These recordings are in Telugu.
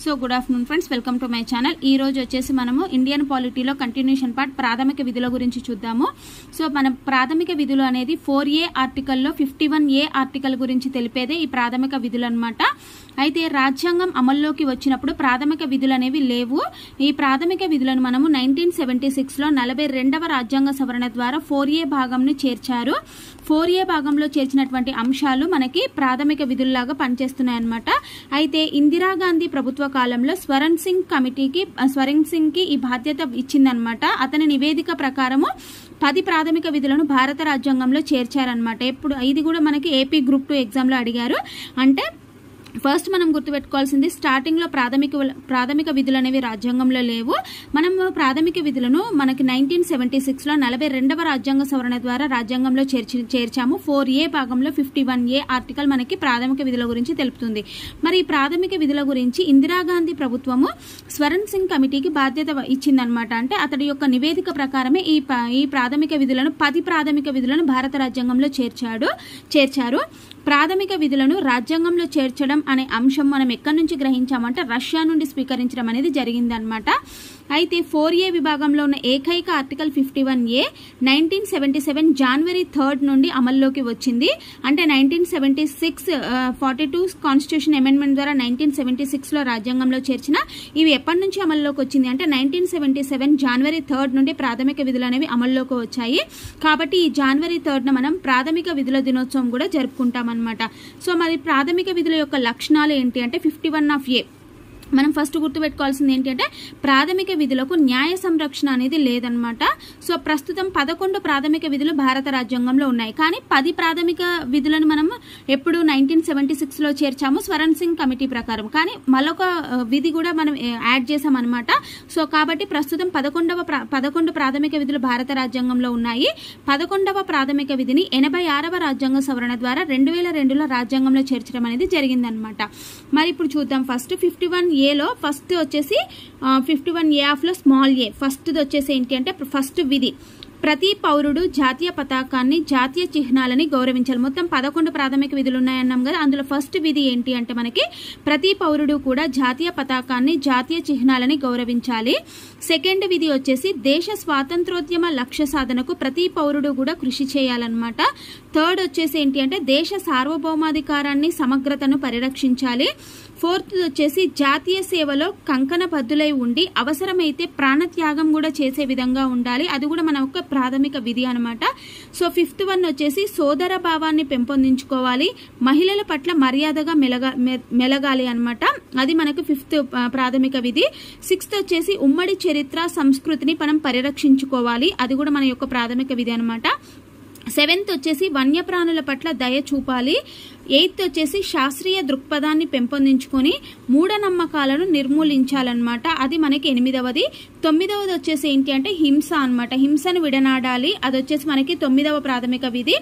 So good afternoon friends, welcome to my channel. ఈ రోజు వచ్చేసి మనము ఇండియన్ పాలిటీలో కంటిన్యూషన్ పార్ట్ ప్రాథమిక విధుల గురించి చూద్దాము. సో మన ప్రాథమిక విధులు అనేది 4A ఆర్టికల్లో 51A ఆర్టికల్ గురించి తెలిపేదే ఈ ప్రాథమిక విధులు అన్నమాట. అయితే రాజ్యాంగం అమల్లోకి వచ్చినప్పుడు ప్రాథమిక విధులు అనేవి లేవు. ఈ ప్రాథమిక విధులను మనము 1976లో 42వ రాజ్యాంగ సవరణ ద్వారా 4A భాగంను చేర్చారు. 4A భాగంలో చేర్చినటువంటి అంశాలు మనకి ప్రాథమిక విధుల్లాగా పనిచేస్తున్నాయి అన్నమాట. అయితే ఇందిరాగాంధీ ప్రభుత్వ కాలంలో స్వరణ్ సింగ్ కి ఈ బాధ్యత ఇచ్చిందనమాట. అతని నివేదిక ప్రకారము 10 ప్రాథమిక విధులను భారత రాజ్యాంగంలో చేర్చారనమాట. ఇది కూడా మనకి ఏపీ గ్రూప్ 2 ఎగ్జామ్ లో అడిగారు. అంటే ఫస్ట్ మనం గుర్తుపెట్టుకోవాల్సింది, స్టార్టింగ్ లో ప్రాథమిక విధులు అనేవి రాజ్యాంగంలో లేవు. మనం ప్రాథమిక విధులను మనకి 1976లో 42వ రాజ్యాంగ సవరణ ద్వారా రాజ్యాంగంలో చేర్చాము. 4A భాగంలో 51A ఆర్టికల్ మనకి ప్రాథమిక విధుల గురించి తెలుపుతుంది. మరి ఈ ప్రాథమిక విధుల గురించి ఇందిరాగాంధీ ప్రభుత్వము స్వరణ్ సింగ్ కమిటీకి బాధ్యత ఇచ్చిందనమాట. అంటే అతడి యొక్క నివేదిక ప్రకారమే ఈ ప్రాథమిక విధులను 10 ప్రాథమిక విధులను భారత రాజ్యాంగంలో చేర్చారు. ప్రాథమిక విధులను రాజ్యాంగంలో చేర్చడం అనే అంశం మనం ఎక్కడి నుంచి గ్రహించామంటే రష్యా నుండి స్వీకరించడం అనేది జరిగిందనమాట. అయితే 4A విభాగంలో ఉన్న ఏకైక ఆర్టికల్ 51A 1977 జనవరి 3 నుండి అమల్లోకి వచ్చింది. అంటే 1976 42 కాన్స్టిట్యూషన్ అమెండ్మెంట్ ద్వారా 1976లో రాజ్యాంగంలో చేర్చిన ఇవి ఎప్పటి నుంచి అమల్లోకి వచ్చింది అంటే 1977 జనవరి 3 నుండి ప్రాథమిక విధులు అనేవి అమల్లోకి వచ్చాయి. కాబట్టి ఈ జనవరి 3న మనం ప్రాథమిక విధుల దినోత్సవం కూడా జరుపుకుంటాం అన్నమాట. సో మరి ప్రాథమిక విధుల యొక్క లక్షణాలు ఏంటి అంటే 51A మనం ఫస్ట్ గుర్తుపెట్టుకోవాల్సింది ఏంటంటే ప్రాథమిక విధులకు న్యాయ సంరక్షణ అనేది లేదనమాట. సో ప్రస్తుతం 11 ప్రాథమిక విధులు భారత రాజ్యాంగంలో ఉన్నాయి. కానీ 10 ప్రాథమిక విధులను మనం ఎప్పుడు 1976లో చేర్చాము స్వరణ్ సింగ్ కమిటీ ప్రకారం. కానీ మరొక విధి కూడా మనం యాడ్ చేసామన్నమాట. సో కాబట్టి ప్రస్తుతం 11 ప్రాథమిక విధులు భారత రాజ్యాంగంలో ఉన్నాయి. 11వ ప్రాథమిక విధిని 86వ రాజ్యాంగ సవరణ ద్వారా 2002లో రాజ్యాంగంలో చేర్చడం అనేది జరిగిందనమాట. మరి ఇప్పుడు చూద్దాం. ఫస్ట్ 51Aలో ఫస్ట్ వచ్చేసి 51A ఆఫ్లో స్మాల్ ఏ ఫస్ట్ వచ్చేసి ఏంటి అంటే ఫస్ట్ విధి, ప్రతి పౌరుడు జాతీయ పతాకాన్ని జాతీయ చిహ్నాలని గౌరవించాలి. మొత్తం 11 ప్రాథమిక విధులు ఉన్నాయన్నాం కదా. అందులో ఫస్ట్ విధి ఏంటి అంటే మనకి ప్రతి పౌరుడు కూడా జాతీయ పతాకాన్ని జాతీయ చిహ్నాలని గౌరవించాలి. సెకండ్ విధి వచ్చేసి దేశ స్వాతంత్రోద్యమ లక్ష్య సాధనకు ప్రతి పౌరుడు కూడా కృషి చేయాలన్నమాట. థర్డ్ వచ్చేసి ఏంటి అంటే దేశ సార్వభౌమాధికారాన్ని సమగ్రతను పరిరక్షించాలి. ఫోర్త్ వచ్చేసి జాతీయ సేవలో కంకణబద్దులై ఉండి అవసరమైతే ప్రాణత్యాగం కూడా చేసే విధంగా ఉండాలి. అది కూడా మన ఒక ప్రాథమిక విధి అనమాట. సో 5th వన్ వచ్చేసి సోదర భావాన్ని పెంపొందించుకోవాలి, మహిళల పట్ల మర్యాదగా మెలగాలి అనమాట. అది మనకు 5th ప్రాథమిక విధి. 6th వచ్చేసి ఉమ్మడి చరిత్ర సంస్కృతిని మనం పరిరక్షించుకోవాలి. అది కూడా మన యొక్క ప్రాథమిక విధి అనమాట. 7th వచ్చేసి వన్యప్రాణుల పట్ల దయ చూపాలి. 8th వచ్చేసి శాస్త్రీయ దృక్పథాన్ని పెంపొందించుకొని మూఢనమ్మకాలను నిర్మూలించాలన్నమాట. అది మనకి 8వది. 9వది వచ్చేసి ఏంటి అంటే హింస అనమాట. హింసను విడనాడాలి. అది వచ్చేసి మనకి 9వ ప్రాథమిక విధి.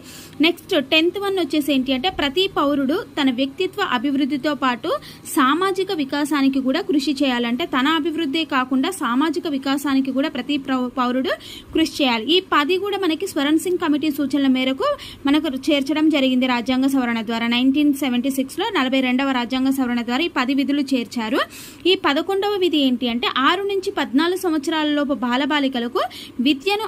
నెక్స్ట్ 10th వన్ వచ్చేసి ఏంటి అంటే ప్రతి పౌరుడు తన వ్యక్తిత్వ అభివృద్ధితో పాటు సామాజిక వికాసానికి కూడా కృషి చేయాలంటే తన అభివృద్ధి కాకుండా సామాజిక వికాసానికి కూడా ప్రతి పౌరుడు కృషి చేయాలి. ఈ 10 కూడా మనకి స్వరణ్ సింగ్ కమిటీ సూచనల మేరకు మనకు చేర్చడం జరిగింది రాజ్యాంగ సవరణ ద్వారా. 1976లో 42వ రాజ్యాంగ సవరణ ద్వారా ఈ 10 విధులు చేర్చారు. ఈ 11వ విధి ఏంటి అంటే 6 నుంచి 14 సంవత్సరాల లోపు బాలబాలికలకు విద్యను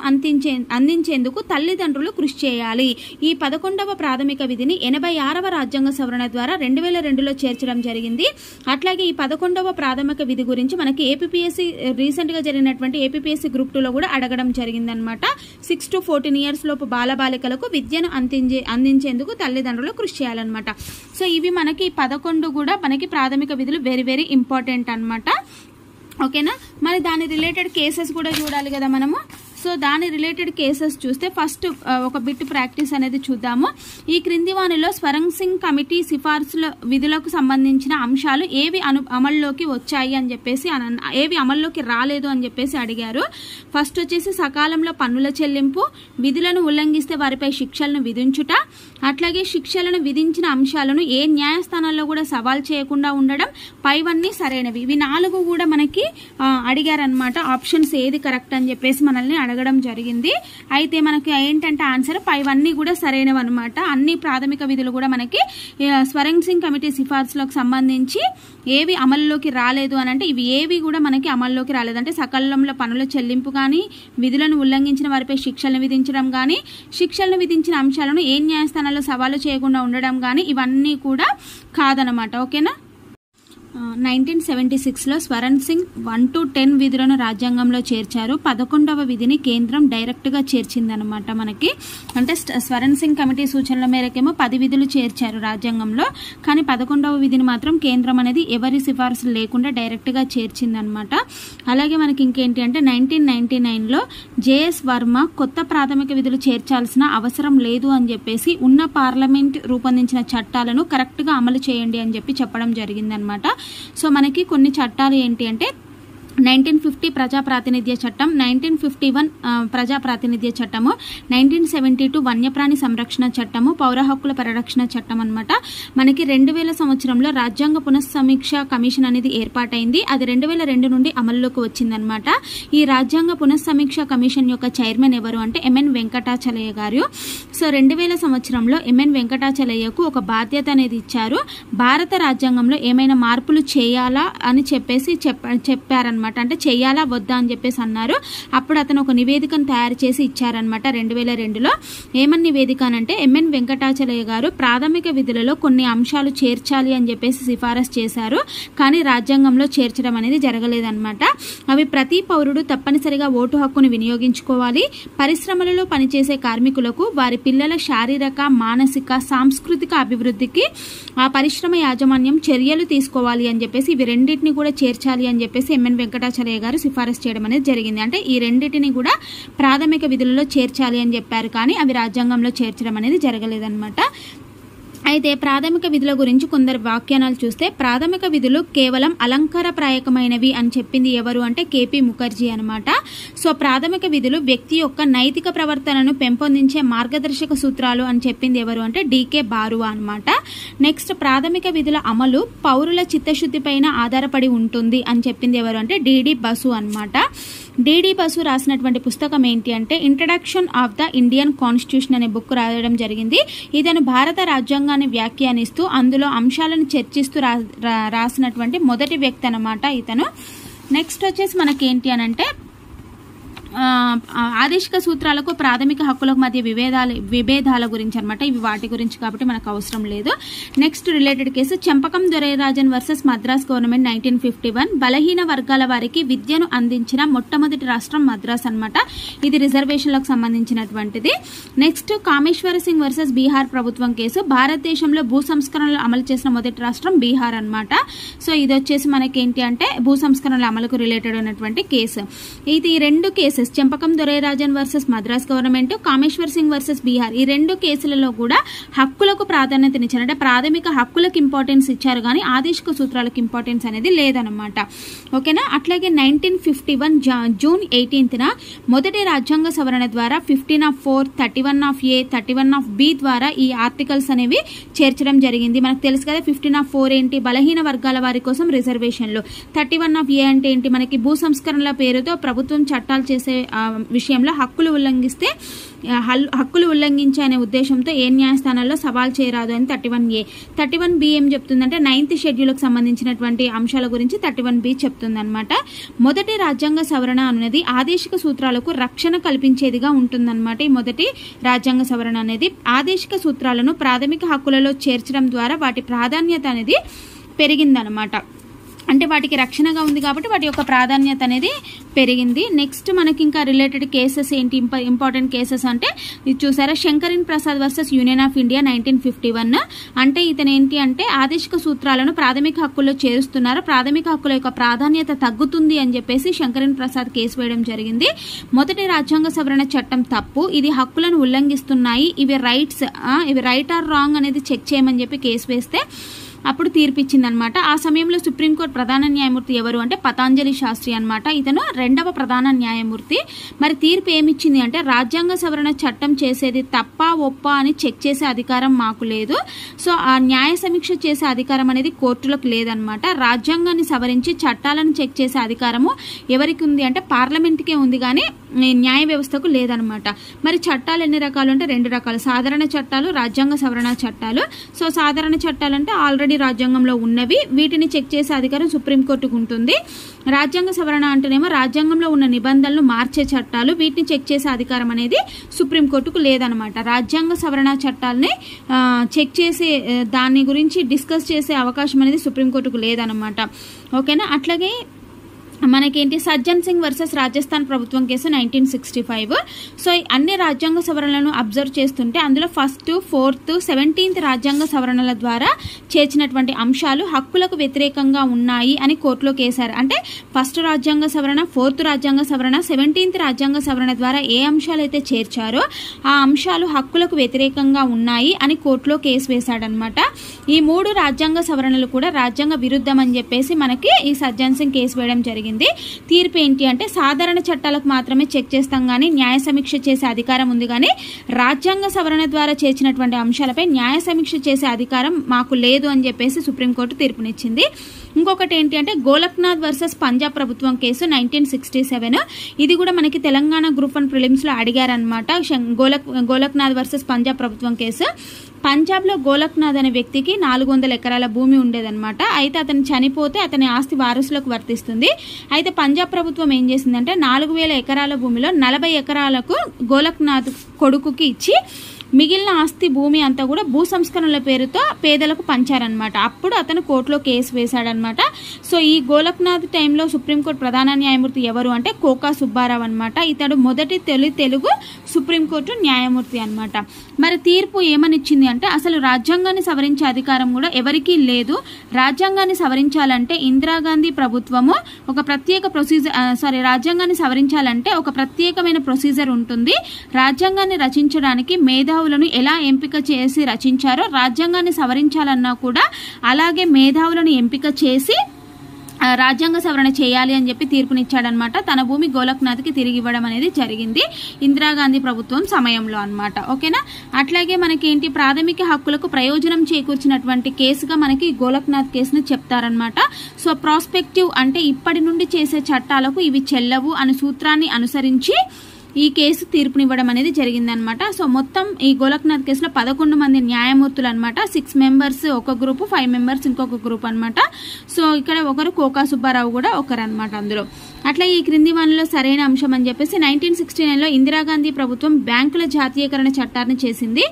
అందించేందుకు తల్లిదండ్రులు కృషి చేయాలి. ఈ 11వ ప్రాథమిక విధిని 86వ రాజ్యాంగ సవరణ ద్వారా 2002లో చేర్చడం జరిగింది. అట్లాగే ఈ 11వ ప్రాథమిక విధి గురించి మనకి ఏపీపీఎస్సీ రీసెంట్ గా జరిగినటువంటి ఏపీపీఎస్సీ గ్రూప్ 2లో కూడా అడగడం జరిగిందనమాట. 6 to 14 years లోపు బాలబాలికలకు విద్యను అందించేందుకు తల్లిదండ్రులు కృషి చేయాలన్నమాట. సో ఇవి మనకి 11 కూడా మనకి ప్రాథమిక విధులు వెరీ వెరీ ఇంపార్టెంట్ అన్నమాట. ఓకేనా. మరి దాని రిలేటెడ్ కేసెస్ కూడా చూడాలి కదా మనము. సో దాని రిలేటెడ్ కేసెస్ చూస్తే ఫస్ట్ ఒక బిట్ ప్రాక్టీస్ అనేది చూద్దాము. ఈ క్రింది వానిలో స్వరణ్ సింగ్ కమిటీ సిఫార్సుల విధులకు సంబంధించిన అంశాలు ఏవి అమల్లోకి వచ్చాయి అని చెప్పేసి ఏవి అమల్లోకి రాలేదు అని చెప్పేసి అడిగారు. ఫస్ట్ వచ్చేసి సకాలంలో పన్నుల చెల్లింపు, విధులను ఉల్లంఘిస్తే వారిపై శిక్షలను విధించుట, అట్లాగే శిక్షలను విధించిన అంశాలను ఏ న్యాయస్థానాల్లో కూడా సవాల్ చేయకుండా ఉండడం, పైవన్నీ సరైనవి. ఇవి 4 కూడా మనకి అడిగారనమాట. ఆప్షన్స్ ఏది కరెక్ట్ అని చెప్పేసి మనల్ని అడగడం జరిగింది. అయితే మనకి ఏంటంటే ఆన్సర్ పైవన్నీ కూడా సరైనవి అనమాట. అన్ని ప్రాథమిక విధులు కూడా మనకి స్వరణ్ సింగ్ కమిటీ సిఫార్సులకు సంబంధించి ఏవి అమలులోకి రాలేదు అని అంటే ఇవి ఏవి కూడా మనకి అమల్లోకి రాలేదు. అంటే సకాలంలో పనుల చెల్లింపు కానీ, విధులను ఉల్లంఘించిన వారిపై శిక్షలను విధించడం కానీ, శిక్షలను విధించిన అంశాలను ఏ న్యాయస్థానాల్లో సవాలు చేయకుండా ఉండడం కానీ ఇవన్నీ కూడా కాదనమాట. ఓకేనా. 1976లో స్వరణ్ సింగ్ 1 to 10 విధులను రాజ్యాంగంలో చేర్చారు. 11వ విధిని కేంద్రం డైరెక్ట్గా చేర్చిందనమాట మనకి. అంటే స్వరణ్ సింగ్ కమిటీ సూచనల మేరకేమో 10 విధులు చేర్చారు రాజ్యాంగంలో, కానీ 11వ విధిని మాత్రం కేంద్రం అనేది ఎవరి సిఫార్సు లేకుండా డైరెక్ట్గా చేర్చిందనమాట. అలాగే మనకి ఇంకేంటి అంటే 1999లో జేఎస్ వర్మ కొత్త ప్రాథమిక విధులు చేర్చాల్సిన అవసరం లేదు అని చెప్పేసి ఉన్న పార్లమెంట్ రూపొందించిన చట్టాలను కరెక్ట్గా అమలు చేయండి అని చెప్పడం జరిగిందనమాట. సో మనకి కొన్ని చట్టాలు ఏంటి అంటే 1950 ప్రజా ప్రాతినిధ్య చట్టం, 1951 ప్రజా ప్రాతినిధ్య చట్టము, 1972 వన్యప్రాణి సంరక్షణ చట్టము, పౌర హక్కుల పరిరక్షణ చట్టం అనమాట. మనకి 2000 సంవత్సరంలో రాజ్యాంగ పునఃసమీక్ష కమిషన్ అనేది ఏర్పాటైంది. అది 2002 నుండి అమల్లోకి వచ్చిందనమాట. ఈ రాజ్యాంగ పునఃసమీక్ష కమిషన్ యొక్క చైర్మన్ ఎవరు అంటే ఎంఎన్ వెంకటాచలయ్య గారు. సో 2000 సంవత్సరంలో ఎంఎన్ వెంకటాచలయ్యకు ఒక బాధ్యత అనేది ఇచ్చారు. భారత రాజ్యాంగంలో ఏమైనా మార్పులు చేయాలా అని చెప్పారనమాట. అంటే చెయ్యాలా వద్దా అని చెప్పేసి అన్నారు. అప్పుడు అతను ఒక నివేదికను తయారు చేసి ఇచ్చారనమాట 2002లో. ఏమని నివేదిక అంటే ఎంఎన్ వెంకటాచలయ్య గారు ప్రాథమిక విధులలో కొన్ని అంశాలు చేర్చాలి అని చెప్పేసి సిఫారసు చేశారు, కానీ రాజ్యాంగంలో చేర్చడం అనేది జరగలేదన్నమాట. అవి ప్రతి పౌరుడు తప్పనిసరిగా ఓటు హక్కును వినియోగించుకోవాలి, పరిశ్రమలలో పనిచేసే కార్మికులకు వారి పిల్లల శారీరక, మానసిక, సాంస్కృతిక అభివృద్ధికి ఆ పరిశ్రమ యాజమాన్యం చర్యలు తీసుకోవాలి అని చెప్పేసి ఇవి రెండింటిని కూడా చేర్చాలి అని చెప్పేసి ఎంఎన్ వెంకటాచలయ్య గారు సిఫారసు చేయడం అనేది జరిగింది. అంటే ఈ రెండింటిని కూడా ప్రాథమిక విధులలో చేర్చాలి అని చెప్పారు, కానీ అవి రాజ్యాంగంలో చేర్చడం అనేది జరగలేదన్నమాట. అయితే ప్రాథమిక విధుల గురించి కొందరు వ్యాఖ్యానాలు చూస్తే ప్రాథమిక విధులు కేవలం అలంకారప్రాయకమైనవి అని చెప్పింది ఎవరు అంటే కేపీ ముఖర్జీ అనమాట. సో ప్రాథమిక విధులు వ్యక్తి యొక్క నైతిక ప్రవర్తనను పెంపొందించే మార్గదర్శక సూత్రాలు అని చెప్పింది ఎవరు అంటే డీకే బారువా అనమాట. నెక్స్ట్ ప్రాథమిక విధుల అమలు పౌరుల చిత్తశుద్ధి పైన ఆధారపడి ఉంటుంది అని చెప్పింది ఎవరు అంటే డిడి బసు అనమాట. డిడి బసు రాసినటువంటి పుస్తకం ఏంటి అంటే introduction of the Indian constitution అనే బుక్ రాయడం జరిగింది. ఇతను భారత రాజ్యాంగాన్ని వ్యాఖ్యానిస్తూ అందులో అంశాలను చర్చిస్తూ రాసినటువంటి మొదటి వ్యక్తి అనమాట ఇతను. నెక్స్ట్ వచ్చేసి మనకేంటి అని అంటే ఆదేశిక సూత్రాలకు ప్రాథమిక హక్కులకు మధ్య విభేదాల గురించి అనమాట. ఇవి వాటి గురించి కాబట్టి మనకు అవసరం లేదు. Next related case Champakam Dorairajan versus Madras government 1951. బలహీన వర్గాల వారికి విద్యను అందించిన మొట్టమొదటి రాష్ట్రం మద్రాస్ అనమాట. ఇది రిజర్వేషన్లకు సంబంధించినటువంటిది. నెక్స్ట్ కామేశ్వర సింగ్ వర్సెస్ బీహార్ ప్రభుత్వం కేసు. భారతదేశంలో భూ సంస్కరణలు అమలు చేసిన మొదటి రాష్ట్రం బీహార్ అనమాట. సో ఇది వచ్చేసి మనకేంటి అంటే భూ సంస్కరణల అమలుకు రిలేటెడ్ ఉన్నటువంటి కేసు. ఇది ఈ రెండు cases Champakam Dorairajan versus Madras government, Kameshwar Singh versus Bihar, ఈ రెండు కేసులలో కూడా హక్కులకు ప్రాధాన్యతనిచ్చారు. అంటే ప్రాథమిక హక్కులకు ఇంపార్టెన్స్ ఇచ్చారు, కానీ ఆదేశిక సూత్రాలకు ఇంపార్టెన్స్ అనేది లేదనమాట. ఓకేనా. అట్లాగే 1951 జూన్ 18న మొదటి రాజ్యాంగ సవరణ ద్వారా 15(4), 31(a), 31(b) ద్వారా ఈ ఆర్టికల్స్ అనేవి చేర్చడం జరిగింది. మనకు తెలుసు కదా 15(4) ఏంటి, బలహీన వర్గాల వారి కోసం రిజర్వేషన్లు. 31(a) అంటే ఏంటి, మనకి భూ సంస్కరణల పేరుతో ప్రభుత్వం చట్టాలు చేసే విషయంలో హక్కులు ఉల్లంఘించే అనే ఉద్దేశంతో ఏ న్యాయస్థానాల్లో సవాల్ చేయరాదు అని 31(a). 31(b) ఏం చెప్తుందంటే 9th షెడ్యూల్కి సంబంధించినటువంటి అంశాల గురించి 31(b) చెప్తుందన్నమాట. మొదటి రాజ్యాంగ సవరణ అనేది ఆదేశిక సూత్రాలకు రక్షణ కల్పించేదిగా ఉంటుందన్నమాట. ఈ మొదటి రాజ్యాంగ సవరణ అనేది ఆదేశిక సూత్రాలను ప్రాథమిక హక్కులలో చేర్చడం ద్వారా వాటి ప్రాధాన్యత అనేది పెరిగిందనమాట. అంటే వాటికి రక్షణగా ఉంది కాబట్టి వాటి యొక్క ప్రాధాన్యత అనేది పెరిగింది. నెక్స్ట్ మనకి ఇంకా రిలేటెడ్ కేసెస్ ఏంటి, ఇంపార్టెంట్ కేసెస్ అంటే ఇది చూసారా, Shankari Prasad versus union of India 1951. అంటే ఇతను ఏంటి అంటే ఆదేశిక సూత్రాలను ప్రాథమిక హక్కుల్లో చేరుస్తున్నారు, ప్రాథమిక హక్కుల యొక్క ప్రాధాన్యత తగ్గుతుంది అని చెప్పేసి శంకరిన్ ప్రసాద్ కేసు వేయడం జరిగింది. మొదటి రాజ్యాంగ సవరణ చట్టం తప్పు, ఇది హక్కులను ఉల్లంఘిస్తున్నాయి, ఇవి రైట్ ఆర్ రాంగ్ అనేది చెక్ చేయమని చెప్పి కేసు వేస్తే అప్పుడు తీర్పిచ్చిందనమాట. ఆ సమయంలో సుప్రీంకోర్టు ప్రధాన న్యాయమూర్తి ఎవరు అంటే పతాంజలి శాస్త్రి అనమాట. ఇతను 2వ ప్రధాన న్యాయమూర్తి. మరి తీర్పు ఏమిచ్చింది అంటే రాజ్యాంగ సవరణ చట్టం చేసేది తప్ప ఒప్ప అని చెక్ చేసే అధికారం మాకు లేదు. సో ఆ న్యాయ సమీక్ష చేసే అధికారం అనేది కోర్టులకు లేదనమాట. రాజ్యాంగాన్ని సవరించి చట్టాలను చెక్ చేసే అధికారము ఎవరికి ఉంది అంటే పార్లమెంట్కే ఉంది, కానీ న్యాయ వ్యవస్థకు లేదనమాట. మరి చట్టాలు ఎన్ని రకాలు అంటే 2 రకాలు, సాధారణ చట్టాలు, రాజ్యాంగ సవరణ చట్టాలు. సో సాధారణ చట్టాలు అంటే ఆల్రెడీ రాజ్యాంగంలో ఉన్నవి, వీటిని చెక్ చేసే అధికారం సుప్రీంకోర్టుకు ఉంటుంది. రాజ్యాంగ సవరణ అంటేనేమో రాజ్యాంగంలో ఉన్న నిబంధనలను మార్చే చట్టాలు, వీటిని చెక్ చేసే అధికారం అనేది సుప్రీంకోర్టుకు లేదనమాట. రాజ్యాంగ సవరణ చట్టాలని చెక్ చేసే దాని గురించి డిస్కస్ చేసే అవకాశం అనేది సుప్రీంకోర్టుకు లేదనమాట. ఓకేనా. అట్లాగే మనకేంటి సజ్జన్ సింగ్ వర్సెస్ రాజస్థాన్ ప్రభుత్వం కేసు 1965. సో అన్ని రాజ్యాంగ సవరణలను అబ్జర్వ్ చేస్తుంటే అందులో 1st, 4th, 17th రాజ్యాంగ సవరణల ద్వారా చేర్చినటువంటి అంశాలు హక్కులకు వ్యతిరేకంగా ఉన్నాయి అని కోర్టులో కేసారు. అంటే 1st రాజ్యాంగ సవరణ, 4th రాజ్యాంగ సవరణ, 17th రాజ్యాంగ సవరణ ద్వారా ఏ అంశాలు అయితే చేర్చారో ఆ అంశాలు హక్కులకు వ్యతిరేకంగా ఉన్నాయి అని కోర్టులో కేసు వేశాడనమాట. ఈ 3 రాజ్యాంగ సవరణలు కూడా రాజ్యాంగ విరుద్ధం అని చెప్పేసి మనకి ఈ సజ్జన్ సింగ్ కేసు వేయడం జరిగింది. తీర్పు ఏంటి అంటే సాధారణ చట్టాలకు మాత్రమే చెక్ చేస్తాం కానీ న్యాయ సమీక్ష చేసే అధికారం ఉంది కానీ రాజ్యాంగ సవరణ ద్వారా చేర్చినటువంటి అంశాలపై న్యాయ సమీక్ష చేసే అధికారం మాకు లేదు అని చెప్పేసి సుప్రీంకోర్టు తీర్పునిచ్చింది. ఇంకొకటి ఏంటి అంటే గోలక్నాథ్ వర్సెస్ పంజాబ్ ప్రభుత్వం కేసు 1967. ఇది కూడా మనకి తెలంగాణ గ్రూప్ 1 ప్రిలిమ్స్ లో అడిగారనమాట. గోలక్నాథ్ వర్సెస్ పంజాబ్ ప్రభుత్వం కేసు. పంజాబ్లో గోలక్నాథ్ అనే వ్యక్తికి 400 ఎకరాల భూమి ఉండేదన్నమాట. అయితే అతను చనిపోతే అతని ఆస్తి వారసులకు వర్తిస్తుంది. అయితే పంజాబ్ ప్రభుత్వం ఏం చేసిందంటే 4000 ఎకరాల భూమిలో 40 ఎకరాలకు గోలక్నాథ్ కొడుకుకి ఇచ్చి మిగిలిన ఆస్తి భూమి అంతా కూడా భూ సంస్కరణల పేరుతో పేదలకు పంచారనమాట. అప్పుడు అతను కోర్టులో కేసు వేశాడనమాట. సో ఈ గోలక్నాథ్ టైంలో సుప్రీంకోర్టు ప్రధాన న్యాయమూర్తి ఎవరు అంటే కోకా సుబ్బారావు అనమాట. ఇతడు మొదటి తెలుగు సుప్రీంకోర్టు న్యాయమూర్తి అనమాట. మరి తీర్పు ఏమనిచ్చింది అంటే అసలు రాజ్యాంగాన్ని సవరించే అధికారం కూడా ఎవరికీ లేదు. రాజ్యాంగాన్ని సవరించాలంటే ఇందిరాగాంధీ ప్రభుత్వము ఒక ప్రత్యేక రాజ్యాంగాన్ని సవరించాలంటే ఒక ప్రత్యేకమైన ప్రొసీజర్ ఉంటుంది. రాజ్యాంగాన్ని రచించడానికి మేధావులను ఎలా ఎంపిక చేసి రచించారో రాజ్యాంగాన్ని సవరించాలన్నా కూడా అలాగే మేధావులను ఎంపిక చేసి రాజ్యాంగ సవరణ చేయాలి అని చెప్పి తీర్పునిచ్చాడనమాట. తన భూమి గోలక్నాథ్కి తిరిగి ఇవ్వడం అనేది జరిగింది ఇందిరాగాంధీ ప్రభుత్వం సమయంలో అనమాట. ఓకేనా. అట్లాగే మనకేంటి ప్రాథమిక హక్కులకు ప్రయోజనం చేకూర్చినటువంటి కేసుగా మనకి గోలక్నాథ్ కేసును చెప్తారనమాట. సో ప్రాస్పెక్టివ్ అంటే ఇప్పటి నుండి చేసే చట్టాలకు ఇవి చెల్లవు అనే సూత్రాన్ని అనుసరించి ఈ కేసు తీర్పునివ్వడం అనేది జరిగిందనమాట. సో మొత్తం ఈ గోలక్నాథ్ కేసులో 11 మంది న్యాయమూర్తులు అనమాట. 6 మెంబర్స్ ఒక గ్రూపు, 5 మెంబర్స్ ఇంకొక గ్రూప్ అనమాట. సో ఇక్కడ ఒకరు కోకా సుబ్బారావు కూడా ఒకరు అనమాట అందులో. అట్లా ఈ క్రింది వానిలో సరైన అంశం అని చెప్పేసి 1969లో ఇందిరాగాంధీ ప్రభుత్వం బ్యాంకుల జాతీయకరణ చట్టాన్ని చేసింది.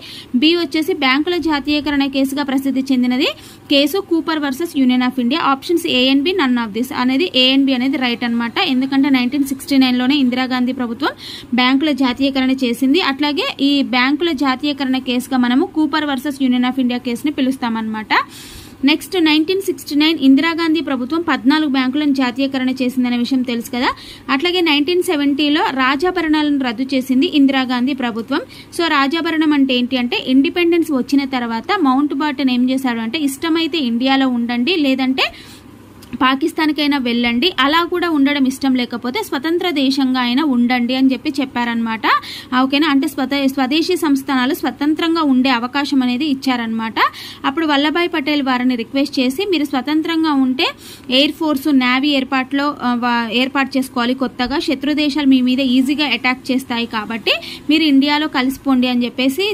బి వచ్చేసి బ్యాంకుల జాతీయకరణ కేసుగా ప్రసిద్ధి చెందినది case Cooper versus union of India. Options A and B, none of this అనేది ఏ అండ్ బి అనేది రైట్ అనమాట. ఎందుకంటే 1969లోనే ఇందిరాగాంధీ ప్రభుత్వం బ్యాంకుల జాతీయకరణ చేసింది. అట్లాగే ఈ బ్యాంకుల జాతీయకరణ కేసుగా మనము Cooper versus union of India కేసుని పిలుస్తామన్నమాట. నెక్స్ట్ 1969 ఇందిరాగాంధీ ప్రభుత్వం 14 బ్యాంకులను జాతీయకరణ చేసిందనే విషయం తెలుసు కదా. అట్లాగే 1970లో రాజాభరణాలను రద్దు చేసింది ఇందిరాగాంధీ ప్రభుత్వం. సో రాజాభరణం అంటే ఏంటి అంటే ఇండిపెండెన్స్ వచ్చిన తర్వాత మౌంట్ బాటన్ ఏం చేశాడు అంటే ఇష్టమైతే ఇండియాలో ఉండండి లేదంటే పాకిస్తాన్కైనా వెళ్ళండి, అలా కూడా ఉండడం ఇష్టం లేకపోతే స్వతంత్ర దేశంగా అయినా ఉండండి అని చెప్పి చెప్పారనమాట. ఓకేనా. అంటే స్వదేశీ సంస్థానాలు స్వతంత్రంగా ఉండే అవకాశం అనేది ఇచ్చారనమాట. అప్పుడు వల్లభాయ్ పటేల్ వారిని రిక్వెస్ట్ చేసి మీరు స్వతంత్రంగా ఉంటే ఎయిర్ ఫోర్స్, నేవీ ఏర్పాటు చేసుకోవాలి కొత్తగా, శత్రు దేశాలు మీ మీద ఈజీగా అటాక్ చేస్తాయి కాబట్టి మీరు ఇండియాలో కలిసిపోండి అని చెప్పేసి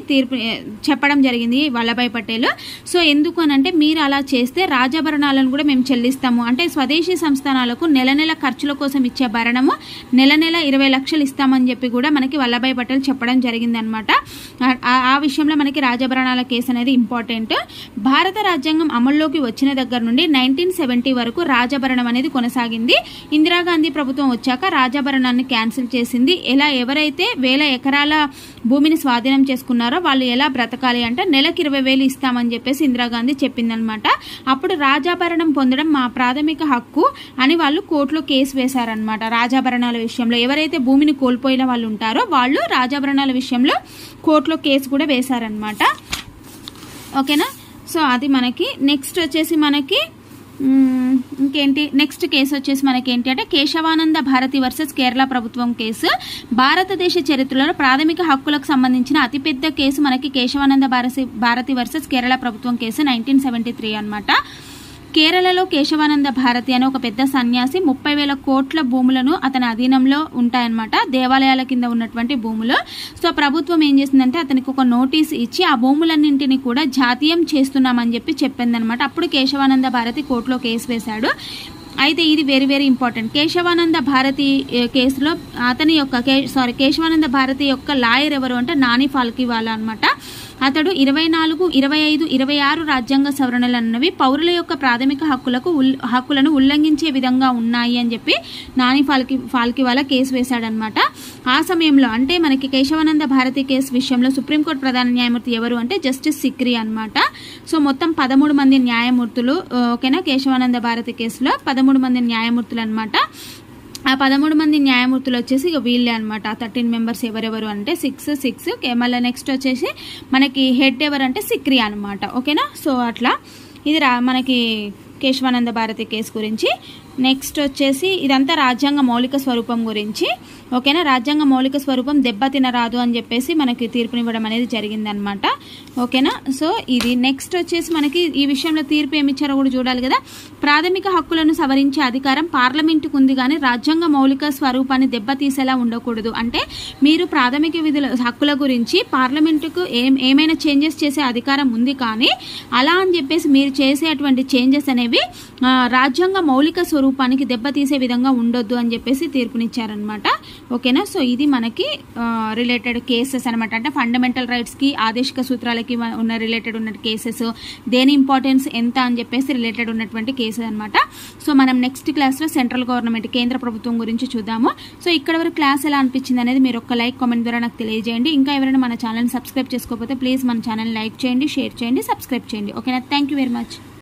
చెప్పడం జరిగింది వల్లభాయ్ పటేల్. సో ఎందుకు అనంటే మీరు అలా చేస్తే రాజాభరణాలను కూడా మేము చెల్లిస్తాము, అంటే స్వదేశీ సంస్థానాలకు నెల నెల ఖర్చుల కోసం ఇచ్చే భరణము నెల నెల 20 లక్షలు ఇస్తామని చెప్పి కూడా మనకి వల్లభాయ్ పటేల్ చెప్పడం జరిగిందనమాట. ఆ విషయంలో మనకి రాజభరణాల కేసు అనేది ఇంపార్టెంట్. భారత రాజ్యాంగం అమల్లోకి వచ్చిన దగ్గర నుండి 1970 వరకు రాజభరణం అనేది కొనసాగింది. ఇందిరాగాంధీ ప్రభుత్వం వచ్చాక రాజభరణాన్ని క్యాన్సిల్ చేసింది. ఎవరైతే 1000 ఎకరాల భూమిని స్వాధీనం చేసుకున్నారో వాళ్ళు ఎలా బ్రతకాలి అంటే నెలకు 20,000 ఇస్తామని చెప్పేసి ఇందిరాగాంధీ చెప్పిందనమాట. అప్పుడు రాజాభరణం పొందడం మా ప్రాథమిక హక్కు అని వాళ్ళు కోర్టులో కేసు వేశారనమాట. రాజాభరణాల విషయంలో ఎవరైతే భూమిని కోల్పోయిన వాళ్ళు ఉంటారో వాళ్ళు రాజాభరణాల విషయంలో కోర్టులో కేసు కూడా వేశారనమాట. ఓకేనా. సో అది మనకి నెక్స్ట్ వచ్చేసి మనకి ఇంకేంటి నెక్స్ట్ కేసు వచ్చేసి మనకేంటి అంటే కేశవానంద భారతి వర్సెస్ కేరళ ప్రభుత్వం కేసు. భారతదేశ చరిత్రలో ప్రాథమిక హక్కులకు సంబంధించిన అతిపెద్ద కేసు మనకి కేశవానంద భారతి వర్సెస్ కేరళ ప్రభుత్వం కేసు 1973 అనమాట. కేరళలో కేశవానంద భారతి అనే ఒక పెద్ద సన్యాసి 30,000 కోట్ల భూములను అతని అధీనంలో ఉంటాయన్నమాట, దేవాలయాల కింద ఉన్నటువంటి భూములు. సో ప్రభుత్వం ఏం చేసిందంటే అతనికి ఒక నోటీస్ ఇచ్చి ఆ భూములన్నింటినీ కూడా జాతీయం చేస్తున్నామని చెప్పిందనమాట. అప్పుడు కేశవానంద భారతి కోర్టులో కేసు వేశాడు. అయితే ఇది very very important. Kesavananda Bharati కేసులో కేశవానంద భారతి యొక్క లాయర్ ఎవరు అంటే నాని ఫాల్కివాలా అనమాట. అతడు 24, 25, 26 రాజ్యాంగ సవరణలు అన్నవి పౌరుల యొక్క ప్రాథమిక హక్కులను ఉల్లంఘించే విధంగా ఉన్నాయి అని చెప్పి నాని ఫాల్కివాలా కేసు వేశాడనమాట. ఆ సమయంలో అంటే మనకి కేశవానంద భారతి కేసు విషయంలో సుప్రీంకోర్టు ప్రధాన న్యాయమూర్తి ఎవరు అంటే జస్టిస్ సిక్రీ అనమాట. సో మొత్తం 13 మంది న్యాయమూర్తులు, ఓకేనా, కేశవానంద భారతి కేసులో 13 మంది న్యాయమూర్తులు అనమాట. ఆ 13 మంది న్యాయమూర్తులు వచ్చేసి ఇక వీళ్ళే అనమాట. 13 మెంబర్స్ ఎవరెవరు అంటే 6 మళ్ళీ నెక్స్ట్ వచ్చేసి మనకి హెడ్ ఎవరంటే సిక్రీ అనమాట, ఓకేనా. సో అట్లా ఇది మనకి కేశవానంద భారతి కేసు గురించి. నెక్స్ట్ వచ్చేసి ఇదంతా రాజ్యాంగ మౌలిక స్వరూపం గురించి, ఓకేనా. రాజ్యాంగ మౌలిక స్వరూపం దెబ్బతినరాదు అని చెప్పేసి మనకి తీర్పునివ్వడం అనేది జరిగిందనమాట, ఓకేనా. సో ఇది నెక్స్ట్ వచ్చేసి మనకి ఈ విషయంలో తీర్పు ఏమిచ్చారో కూడా చూడాలి కదా. ప్రాథమిక హక్కులను సవరించే అధికారం పార్లమెంటుకు ఉంది కానీ రాజ్యాంగ మౌలిక స్వరూపాన్ని దెబ్బతీసేలా ఉండకూడదు. అంటే మీరు ప్రాథమిక హక్కుల గురించి పార్లమెంటుకు ఏమైనా చేంజెస్ చేసే అధికారం ఉంది, కానీ అలా అని చెప్పేసి మీరు చేసేటువంటి చేంజెస్ అనేవి రాజ్యాంగ మౌలిక స్వరూపానికి దెబ్బతీసే విధంగా ఉండొద్దు అని చెప్పేసి తీర్పునిచ్చారనమాట, ఓకేనా. సో ఇది మనకి రిలేటెడ్ కేసెస్ అనమాట. అంటే ఫండమెంటల్ రైట్స్కి ఆదేశిక సూత్రాలకి ఉన్న రిలేటెడ్ ఉన్న కేసెస్, దేని ఇంపార్టెన్స్ ఎంత అని చెప్పేసి రిలేటెడ్ ఉన్నటువంటి కేసెస్ అనమాట. సో మనం నెక్స్ట్ క్లాస్లో సెంట్రల్ గవర్నమెంట్ కేంద్ర ప్రభుత్వం గురించి చూద్దాము. సో ఇక్కడ వరకు క్లాస్ ఎలా అనిపించింది అనేది మీరు ఒక లైక్ కామెంట్ ద్వారా నాకు తెలియజేయండి. ఇంకా ఎవరైనా మన ఛానల్ని సబ్స్క్రైబ్ చేసుకోకపోతే ప్లీజ్ మన ఛానల్ లైక్ చేయండి, షేర్ చేయండి, సబ్స్క్రైబ్ చేయండి, ఓకేనా. Thank you very much.